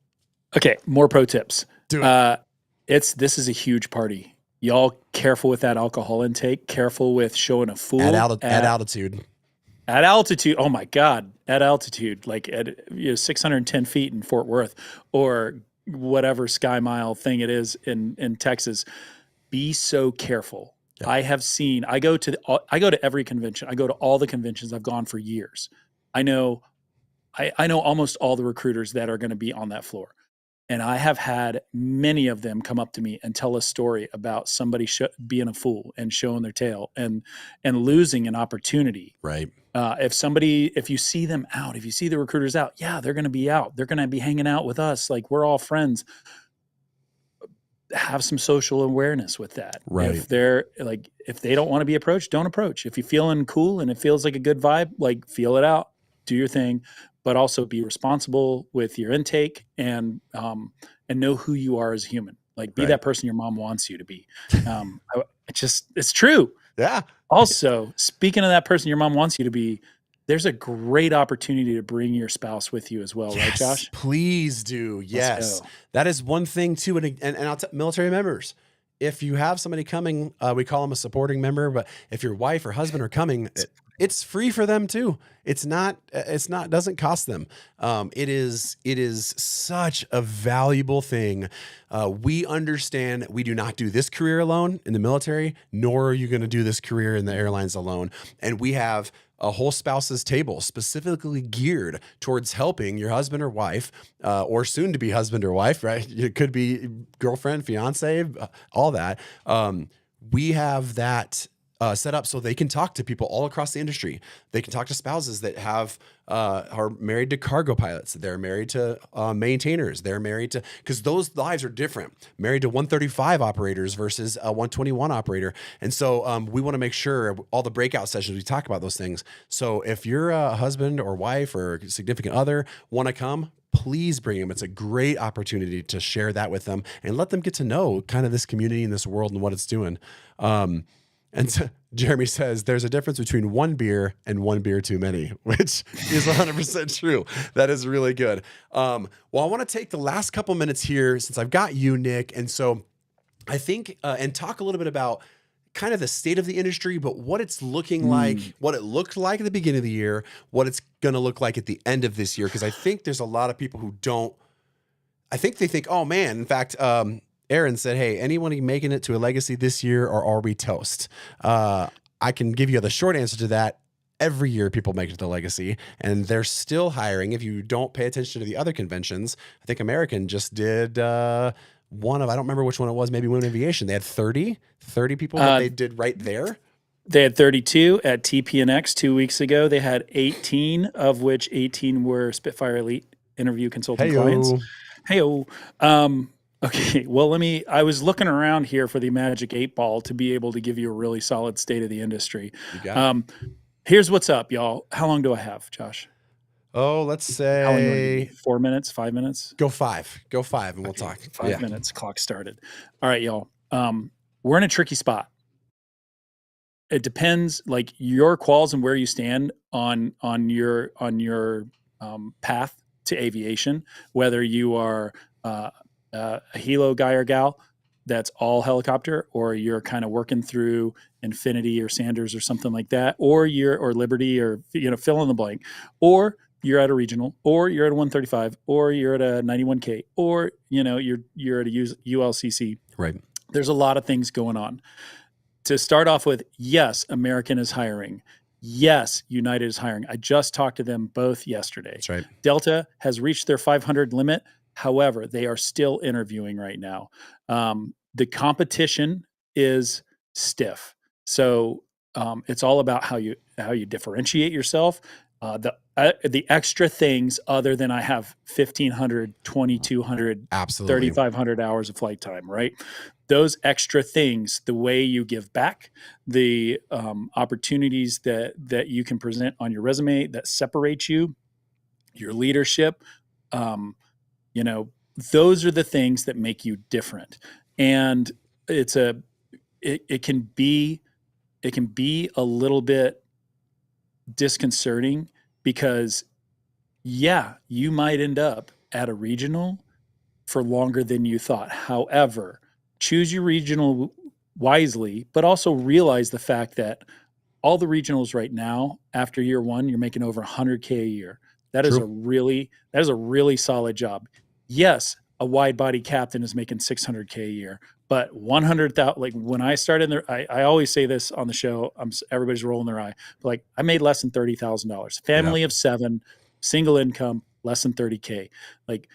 Okay, more pro tips. Do it. This is a huge party. Y'all careful with that alcohol intake. Careful with showing a fool at altitude. At altitude, oh my God! At altitude, like at 610 feet in Fort Worth, or whatever sky mile thing it is in Texas, be so careful. Yeah. I go to every convention. I go to all the conventions. I've gone for years. I know almost all the recruiters that are going to be on that floor, and I have had many of them come up to me and tell a story about somebody being a fool and showing their tail and losing an opportunity. Right. If you see them out, if you see the recruiters out, yeah, they're going to be out. They're going to be hanging out with us. Like, we're all friends. Have some social awareness with that. Right. If they don't want to be approached, don't approach. If you're feeling cool and it feels like a good vibe, like, feel it out, do your thing, but also be responsible with your intake and know who you are as a human. Like, be that person your mom wants you to be. It's true. Yeah. Also, speaking of that person your mom wants you to be, there's a great opportunity to bring your spouse with you as well, yes, right, Josh? Please do. Yes. That is one thing too. And I'll tell military members, if you have somebody coming, we call them a supporting member, but if your wife or husband are coming, it's free for them too. Doesn't cost them. It is such a valuable thing. We understand we do not do this career alone in the military, nor are you going to do this career in the airlines alone. And we have a whole spouse's table specifically geared towards helping your husband or wife, or soon to be husband or wife, right? It could be girlfriend, fiance, all that. We have that set up so they can talk to people all across the industry. They can talk to spouses that are married to cargo pilots. They're married to maintainers. They're married to, because those lives are different. Married to 135 operators versus a 121 operator. And so we want to make sure all the breakout sessions, we talk about those things. So if you're a husband or wife or significant other want to come, please bring them. It's a great opportunity to share that with them and let them get to know kind of this community and this world and what it's doing. And so Jeremy says there's a difference between one beer and one beer too many, which is 100% true. That is really good. Well, I want to take the last couple minutes here since I've got you, Nick. And so I think, and talk a little bit about kind of the state of the industry, but what it's looking like, what it looked like at the beginning of the year, what it's going to look like at the end of this year. Because I think there's a lot of people who they think, oh man, in fact, Aaron said, hey, anyone making it to a legacy this year, or are we toast? I can give you the short answer to that. Every year people make it to the legacy, and they're still hiring. If you don't pay attention to the other conventions, I think American just did one of, I don't remember which one it was, maybe Women Aviation. They had 30 people that they did right there. They had 32 at TPNX 2 weeks ago. They had 18, of which 18 were Spitfire Elite interview consulting clients. Hey-o. Okay, well, I was looking around here for the Magic 8 Ball to be able to give you a really solid state of the industry. Here's what's up, y'all. How long do I have, Josh? Oh, let's say 4 minutes, 5 minutes? Go five, and we'll talk. 5 minutes, clock started. All right, y'all. We're in a tricky spot. It depends, like, your quals and where you stand on your path to aviation, whether you are a helo guy or gal that's all helicopter, or you're kind of working through Infinity or Sanders or something like that, or Liberty, or fill in the blank, or you're at a regional, or you're at a 135, or you're at a 91K, or you're at a ULCC. Right. There's a lot of things going on. To start off with, yes, American is hiring. Yes, United is hiring. I just talked to them both yesterday. That's right. Delta has reached their 500 limit. However, they are still interviewing right now. The competition is stiff. So it's all about how you differentiate yourself. The extra things other than I have 1,500, 2,200, Absolutely. 3,500 hours of flight time, right? Those extra things, the way you give back, the opportunities that you can present on your resume that separate you, your leadership, um, you know, those are the things that make you different. And it's a it can be a little bit disconcerting because yeah, you might end up at a regional for longer than you thought. However, choose your regional wisely, but also realize the fact that all the regionals right now, after year one, you're making over 100K a year. True. That is a really solid job. Yes, a wide body captain is making 600K a year, but 100,000, like when I started there, I always say this on the show, everybody's rolling their eye, but like I made less than $30,000. Yeah. Family of 7, single income, less than 30K. Like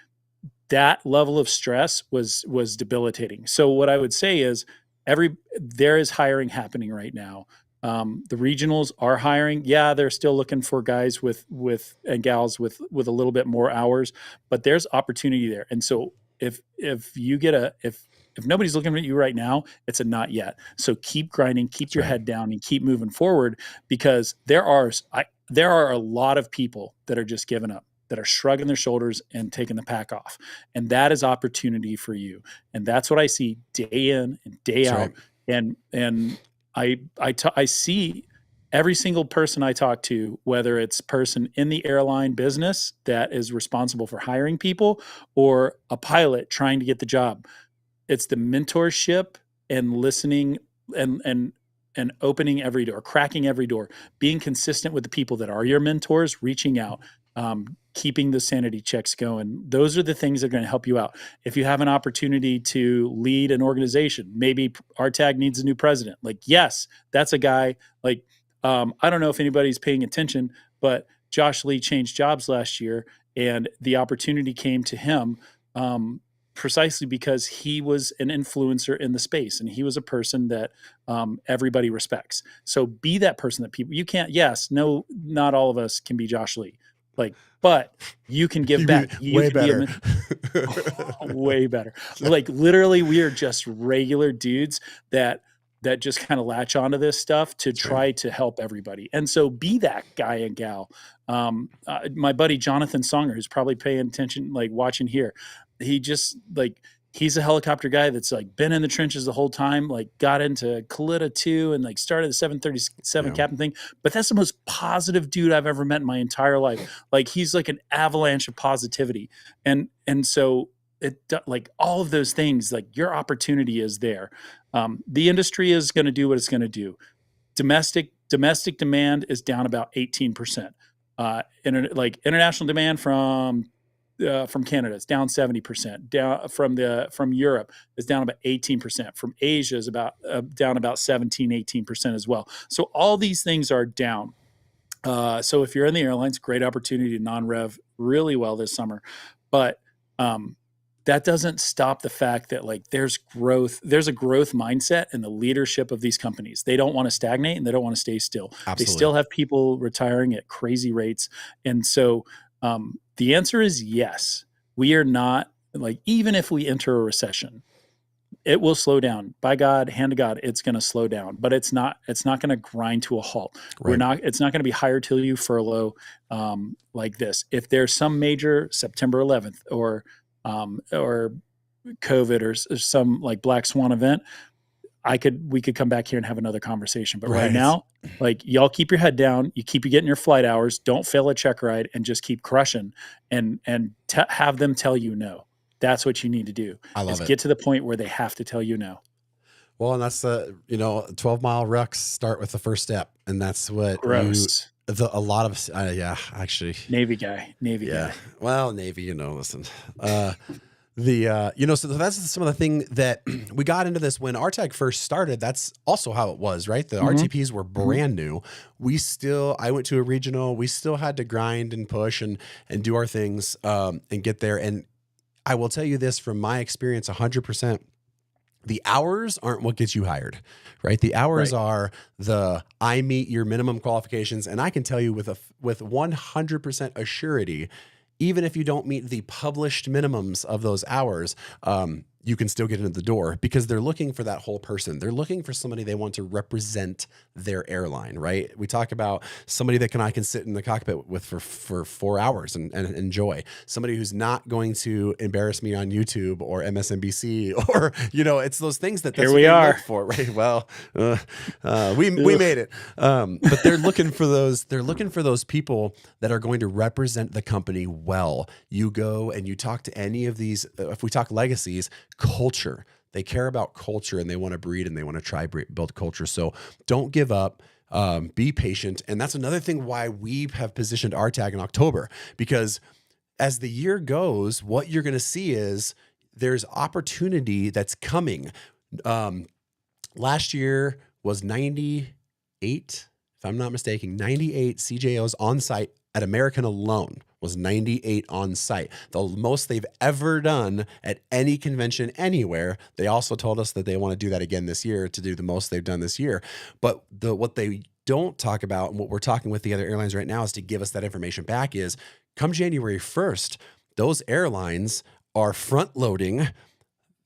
that level of stress was debilitating. So what I would say is there is hiring happening right now. The regionals are hiring. Yeah, they're still looking for guys and gals with a little bit more hours, but there's opportunity there. And so if you get if nobody's looking at you right now, it's a not yet. So keep grinding, keep That's your right. head down, and keep moving forward because there are a lot of people that are just giving up, that are shrugging their shoulders and taking the pack off. And that is opportunity for you. And that's what I see day in and day That's out. right. And I see every single person I talk to, whether it's person in the airline business that is responsible for hiring people or a pilot trying to get the job. It's the mentorship and listening and and opening every door, cracking every door, being consistent with the people that are your mentors, reaching out, keeping the sanity checks going. Those are the things that are going to help you out. If you have an opportunity to lead an organization, maybe RTAG needs a new president. Like, yes, that's a guy. Like, I don't know if anybody's paying attention, but Josh Lee changed jobs last year, and the opportunity came to him. Precisely because he was an influencer in the space and he was a person that everybody respects. So be that person that you can't, yes, no, not all of us can be Josh Lee. Like, but you can give You be back. You way can be better. way better. Like literally we are just regular dudes that just kind of latch onto this stuff to That's right. try to help everybody. And so be that guy and gal. My buddy Jonathan Songer, who's probably paying attention, like watching here, he just like he's a helicopter guy that's like been in the trenches the whole time, like got into Kalita 2 and like started the 737 Yeah. captain thing. But that's the most positive dude I've ever met in my entire life. Like he's like an avalanche of positivity. And so like all of those things, like your opportunity is there. The industry is going to do what it's going to do. Domestic demand is down about 18%. International demand from Canada is down 70%. Down from Europe is down about 18%. From Asia is about down about 17-18% as well. So all these things are down. So if you're in the airlines, great opportunity to non-rev really well this summer, but that doesn't stop the fact that like there's a growth mindset in the leadership of these companies. They don't want to stagnate and they don't want to stay still. They Absolutely. still have people retiring at crazy rates. And so the answer is yes. We are not like, even if we enter a recession, it will slow down. By God, hand to God, it's going to slow down, but it's not going to grind to a halt. Right. It's not going to be hire till you furlough like this. If there's some major September 11th or COVID or some like black swan event, we could come back here and have another conversation. But right now, like y'all keep your head down, you getting your flight hours, don't fail a check ride, and just keep crushing and have them tell you no. That's what you need to do. I love it. Get to the point where they have to tell you no. Well, and that's 12-mile rucks start with the first step. And that's what Gross. a lot of, actually. Navy guy. Well, Navy, listen, so that's some of the thing that we got into this when RTAG first started. That's also how it was, right? The RTPs were brand new. I went to a regional, we still had to grind and push and do our things, and get there. And I will tell you this from my experience, 100%, The hours aren't what gets you hired, right? The hours Right. are I meet your minimum qualifications, and I can tell you with 100% assurity, even if you don't meet the published minimums of those hours, you can still get into the door because they're looking for that whole person. They're looking for somebody they want to represent their airline, right? We talk about somebody that I can sit in the cockpit with for 4 hours and enjoy. Somebody who's not going to embarrass me on YouTube or MSNBC or, it's those things that's Here what we they look are. for, right? Well, we made it. But they're looking for those people that are going to represent the company well. You go and you talk to any of these, if we talk legacies, culture. They care about culture and they want to breed and they want to try build culture. So don't give up. Be patient. And that's another thing why we have positioned RTAG in October, because as the year goes, what you're going to see is there's opportunity that's coming. Last year was 98, if I'm not mistaken, 98 CJOs on site at American alone was 98 on site. The most they've ever done at any convention anywhere. They also told us that they want to do that again this year, to do the most they've done this year. But what they don't talk about, and what we're talking with the other airlines right now is to give us that information back, is come January 1st, those airlines are front loading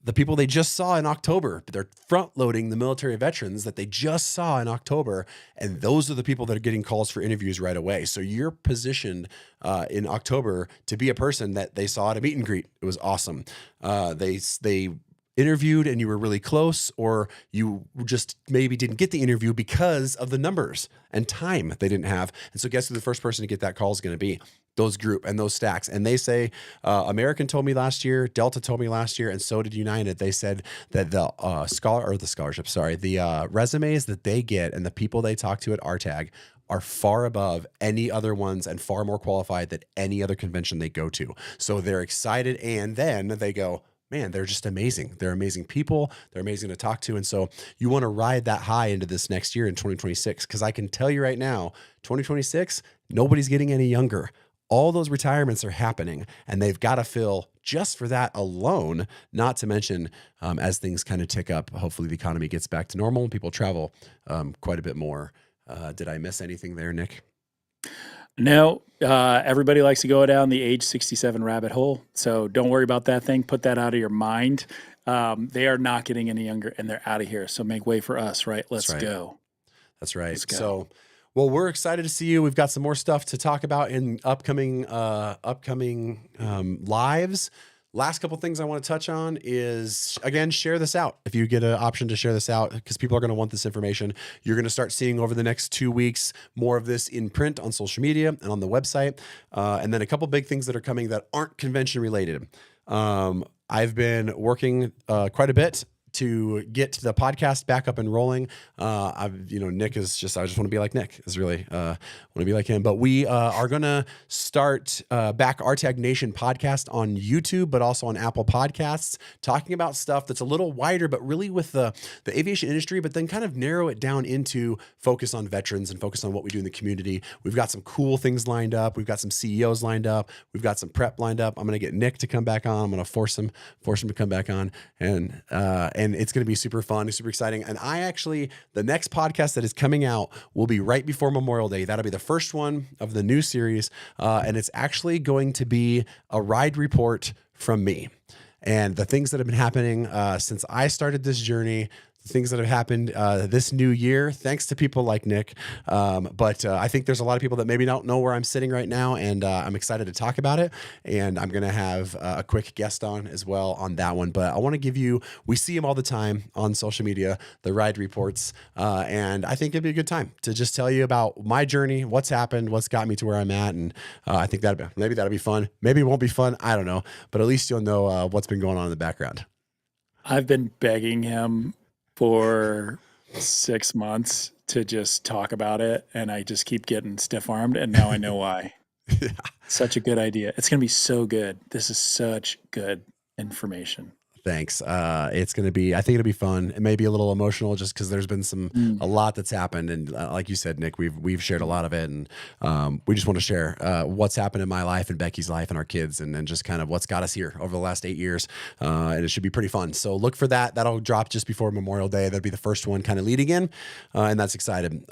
the people they just saw in October. They're front loading the military veterans that they just saw in October. And those are the people that are getting calls for interviews right away. So you're positioned in October to be a person that they saw at a meet and greet. It was awesome. They interviewed and you were really close, or you just maybe didn't get the interview because of the numbers and time they didn't have. And so guess who the first person to get that call is going to be? Those group and those stacks. And they say, American told me last year, Delta told me last year, and so did United. They said that the resumes that they get and the people they talk to at RTAG are far above any other ones and far more qualified than any other convention they go to. So they're excited. And then they go, man, they're just amazing. They're amazing people. They're amazing to talk to. And so you want to ride that high into this next year in 2026. Because I can tell you right now, 2026, nobody's getting any younger. All those retirements are happening, and they've got to fill just for that alone, not to mention as things kind of tick up, hopefully the economy gets back to normal and people travel quite a bit more. Did I miss anything there, Nick? No, everybody likes to go down the age 67 rabbit hole. So don't worry about that thing. Put that out of your mind. They are not getting any younger, and they're out of here. So make way for us, right? Let's go. That's right. Let's go. So, well, we're excited to see you. We've got some more stuff to talk about in upcoming lives. Last couple things I want to touch on is, again, share this out. If you get an option to share this out, because people are going to want this information, you're going to start seeing over the next 2 weeks more of this in print on social media and on the website. And then a couple big things that are coming that aren't convention related. I've been working quite a bit to get the podcast back up and rolling. Nick is just, I just want to be like Nick is really, want to be like him, but we are going to start back RTAG Nation podcast on YouTube, but also on Apple Podcasts, talking about stuff that's a little wider, but really with the aviation industry, but then kind of narrow it down into focus on veterans and focus on what we do in the community. We've got some cool things lined up. We've got some CEOs lined up. We've got some prep lined up. I'm going to get Nick to come back on. I'm going to force him to come back on, and it's going to be super fun, super exciting. And the next podcast that is coming out will be right before Memorial Day. That'll be the first one of the new series. And it's actually going to be a ride report from me and the things that have been happening since I started this journey, things that have happened this new year, thanks to people like Nick. But I think there's a lot of people that maybe don't know where I'm sitting right now, and I'm excited to talk about it. And I'm going to have a quick guest on as well on that one. But I want to give you, we see him all the time on social media, the ride reports. And I think it'd be a good time to just tell you about my journey, what's happened, what's got me to where I'm at. And I think maybe that'll be fun. Maybe it won't be fun. I don't know. But at least you'll know what's been going on in the background. I've been begging him for 6 months to just talk about it, and I just keep getting stiff-armed, and now I know why. Yeah. Such a good idea. It's going to be so good. This is such good information. Thanks. It's going to be, I think it'll be fun. It may be a little emotional just because there's been a lot that's happened. And like you said, Nick, we've shared a lot of it. And we just want to share what's happened in my life and Becky's life and our kids and just kind of what's got us here over the last 8 years. And it should be pretty fun. So look for that. That'll drop just before Memorial Day. That'll be the first one kind of leading in. And that's exciting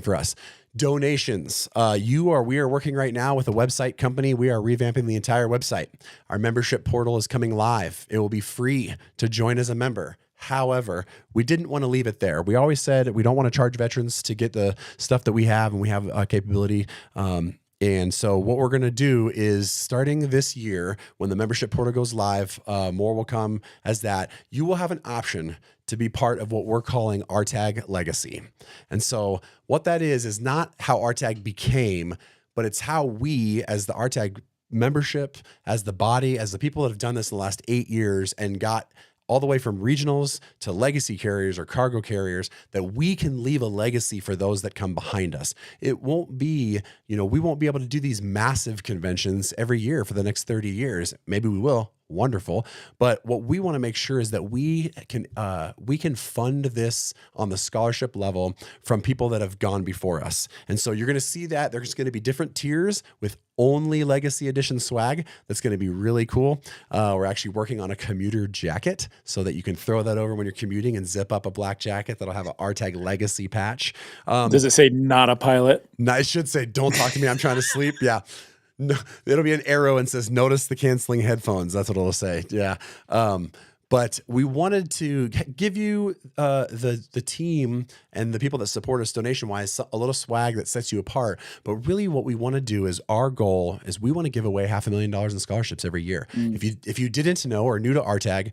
for us. Donations. We are working right now with a website company. We are revamping the entire website. Our membership portal is coming live. It will be free to join as a member. However, we didn't want to leave it there. We always said we don't want to charge veterans to get the stuff that we have, and we have a capability. And so what we're going to do is starting this year, when the membership portal goes live, more will come as that. You will have an option to be part of what we're calling RTAG Legacy. And so what that is not how RTAG became, but it's how we, as the RTAG membership, as the body, as the people that have done this in the last 8 years and got all the way from regionals to legacy carriers or cargo carriers, that we can leave a legacy for those that come behind us. It won't be, we won't be able to do these massive conventions every year for the next 30 years. Maybe we will. Wonderful. But what we want to make sure is that we can fund this on the scholarship level from people that have gone before us. And so you're going to see that there's going to be different tiers with only legacy edition swag. That's going to be really cool. We're actually working on a commuter jacket so that you can throw that over when you're commuting and zip up a black jacket that'll have an RTAG legacy patch. Does it say not a pilot? No, it should say, don't talk to me, I'm trying to sleep. Yeah. No, it'll be an arrow and says, notice the canceling headphones. That's what it'll say. Yeah. But we wanted to give you the team and the people that support us donation-wise a little swag that sets you apart. But really what we want to do is our goal is we want to give away $500,000 in scholarships every year. If you didn't know or new to RTAG,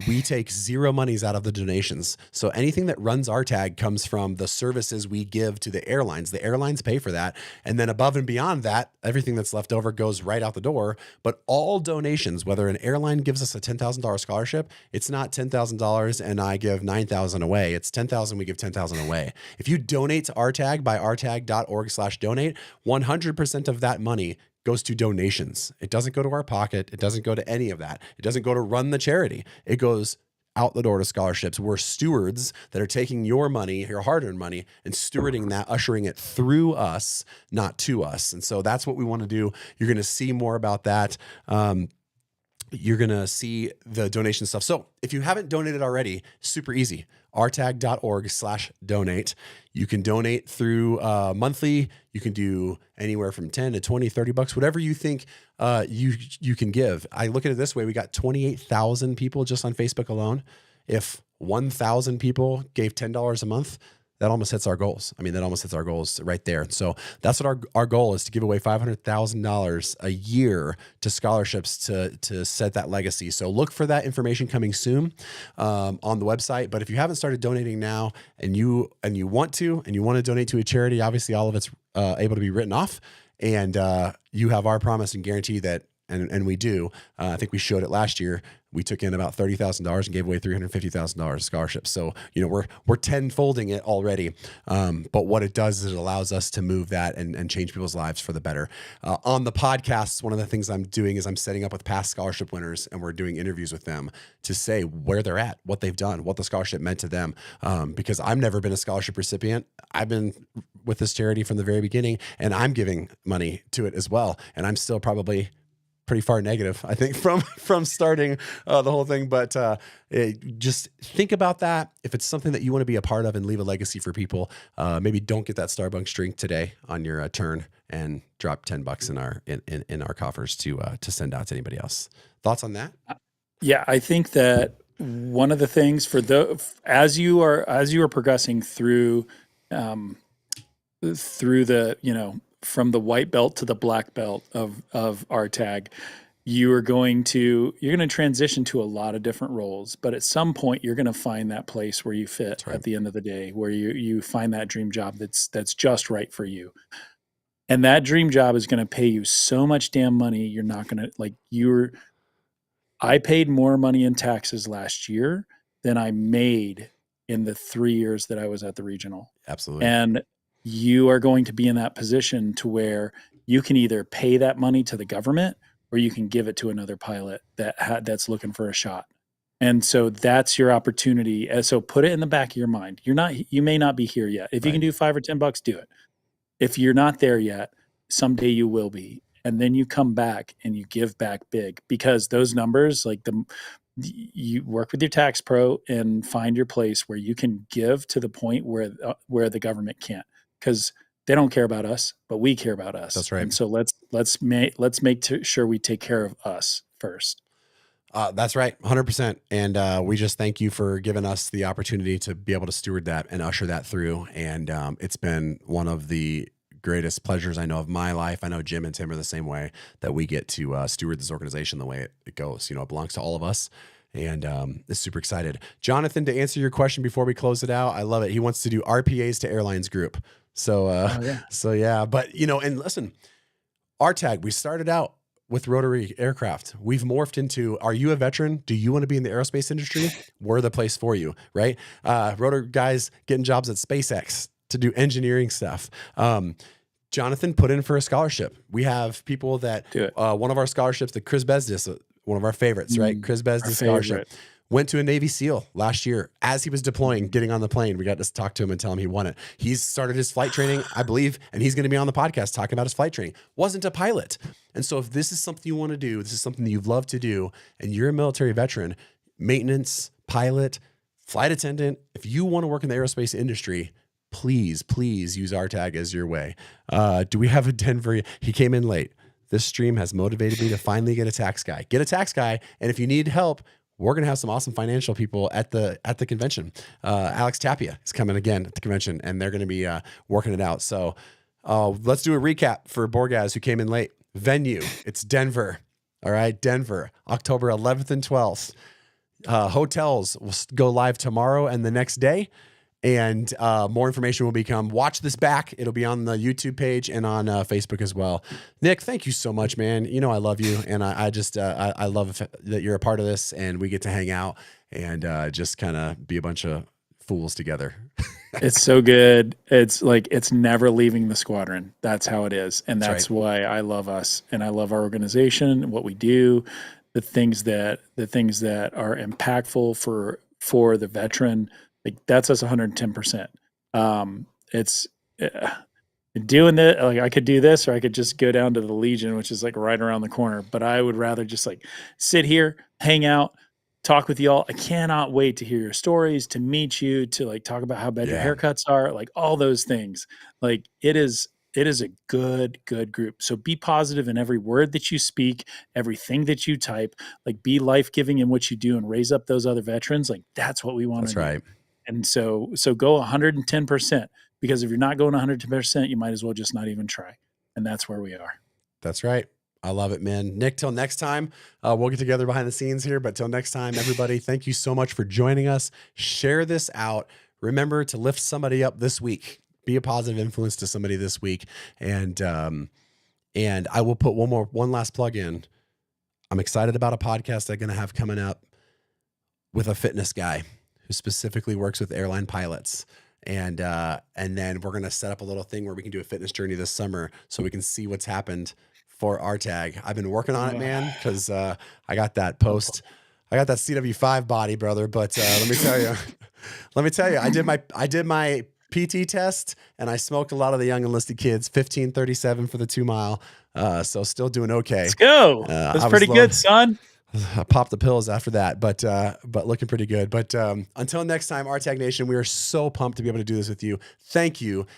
we take zero monies out of the donations. So anything that runs RTAG comes from the services we give to the airlines. The airlines pay for that. And then above and beyond that, everything that's left over goes right out the door. But all donations, whether an airline gives us a $10,000 scholarship, it's not $10,000 and I give $9,000 away. It's $10,000, we give $10,000 away. If you donate to RTAG by rtag.org/donate, 100% of that money goes to donations. It doesn't go to our pocket. It doesn't go to any of that. It doesn't go to run the charity. It goes out the door to scholarships. We're stewards that are taking your money, your hard-earned money, and stewarding that, ushering it through us, not to us. And so that's what we want to do. You're going to see more about that. You're going to see the donation stuff. So if you haven't donated already, super easy. rtag.org/donate. You can donate through monthly. You can do anywhere from 10 to 20, 30 bucks, whatever you think you can give. I look at it this way. We got 28,000 people just on Facebook alone. If 1,000 people gave $10 a month, that almost hits our goals. I mean, that almost hits our goals right there. So that's what our goal is, to give away $500,000 a year to scholarships to set that legacy. So look for that information coming soon on the website. But if you haven't started donating now and you want to donate to a charity, obviously all of it's able to be written off. And you have our promise and guarantee that, and we do. I think we showed it last year. We took in about $30,000 and gave away $350,000 scholarships. So, we're tenfolding it already. But what it does is it allows us to move that and change people's lives for the better. On the podcasts, one of the things I'm doing is I'm setting up with past scholarship winners, and we're doing interviews with them to say where they're at, what they've done, what the scholarship meant to them. Because I've never been a scholarship recipient. I've been with this charity from the very beginning, and I'm giving money to it as well. And I'm still probably pretty far negative, I think, from starting the whole thing. But just think about that. If it's something that you want to be a part of and leave a legacy for people, maybe don't get that Starbucks drink today on your turn and drop $10 in our coffers to send out to anybody else. Thoughts on that? Yeah, I think that one of the things as you are progressing through the from the white belt to the black belt of RTAG, you're going to transition to a lot of different roles, but at some point you're going to find that place where you fit at the end of the day, where you find that dream job that's just right for you. And that dream job is going to pay you so much damn money. You're not going to I paid more money in taxes last year than I made in the 3 years that I was at the regional. Absolutely. And you are going to be in that position to where you can either pay that money to the government or you can give it to another pilot that's looking for a shot. And so that's your opportunity. So put it in the back of your mind. You may not be here yet. If you Right. can do $5 or $10, do it. If you're not there yet, someday you will be. And then you come back and you give back big, because those numbers, like you work with your tax pro and find your place where you can give to the point where the government can't, because they don't care about us, but we care about us. That's right. And so let's make sure we take care of us first. That's right, 100%. And we just thank you for giving us the opportunity to be able to steward that and usher that through. And it's been one of the greatest pleasures I know of my life. I know Jim and Tim are the same way, that we get to steward this organization the way it goes. You know, it belongs to all of us. And is super excited. Jonathan, to answer your question before we close it out, I love it. He wants to do RPAs to Airlines Group. So, yeah. But, you know, and listen, RTAG, we started out with rotary aircraft. We've morphed into, are you a veteran? Do you want to be in the aerospace industry? We're the place for you, right? Rotary guys getting jobs at SpaceX to do engineering stuff. Jonathan put in for a scholarship. We have people that, one of our scholarships, the Chris Bezdis, one of our favorites, right? Chris Bezdis scholarship. Went to a Navy SEAL last year as he was deploying, getting on the plane. We got to talk to him and tell him he won it. He's started his flight training, I believe, and he's going to be on the podcast talking about his flight training. Wasn't a pilot. And so if this is something you want to do, this is something that you've loved to do, and you're a military veteran, maintenance, pilot, flight attendant, if you want to work in the aerospace industry, please use RTAG as your way. Do we have a Denver? He came in late. This stream has motivated me to finally get a tax guy. Get a tax guy, and if you need help, we're going to have some awesome financial people at the convention. Alex Tapia is coming again at the convention, and they're going to be working it out. So let's do a recap for Borgaz who came in late. Venue, it's Denver. All right, Denver, October 11th and 12th. Hotels will go live tomorrow and the next day. And more information will become. Watch this back. It'll be on the YouTube page and on Facebook as well. Nick, thank you so much, man. You know I love you, and I just I love that you're a part of this, and we get to hang out and just kind of be a bunch of fools together. It's so good. It's like it's never leaving the squadron. That's how it is, and that's why I love us, and I love our organization, what we do, the things that are impactful for the veteran. Like that's us 110%. It's doing that. Like I could do this, or I could just go down to the Legion, which is like right around the corner. But I would rather just like sit here, hang out, talk with y'all. I cannot wait to hear your stories, to meet you, to like talk about how bad your haircuts are, like all those things. Like it is a good group. So be positive in every word that you speak, everything that you type. Like be life-giving in what you do, and raise up those other veterans. Like that's what we want to do. That's right. And so go 110%, because if you're not going 110%, you might as well just not even try. And that's where we are. That's right. I love it, man. Nick, till next time, we'll get together behind the scenes here, but till next time, everybody, thank you so much for joining us. Share this out. Remember to lift somebody up this week. Be a positive influence to somebody this week. And I will put one last plug in. I'm excited about a podcast I'm going to have coming up with a fitness guy who specifically works with airline pilots. And then we're going to set up a little thing where we can do a fitness journey this summer so we can see what's happened for RTAG. I've been working on it, man, because I got that CW5 body, brother. But let me tell you, I did my PT test, and I smoked a lot of the young enlisted kids, 15:37 for the 2 mile. So still doing okay. Let's go. That's pretty good, son. I popped the pills after that, but looking pretty good. But until next time, RTAG Nation, we are so pumped to be able to do this with you. Thank you.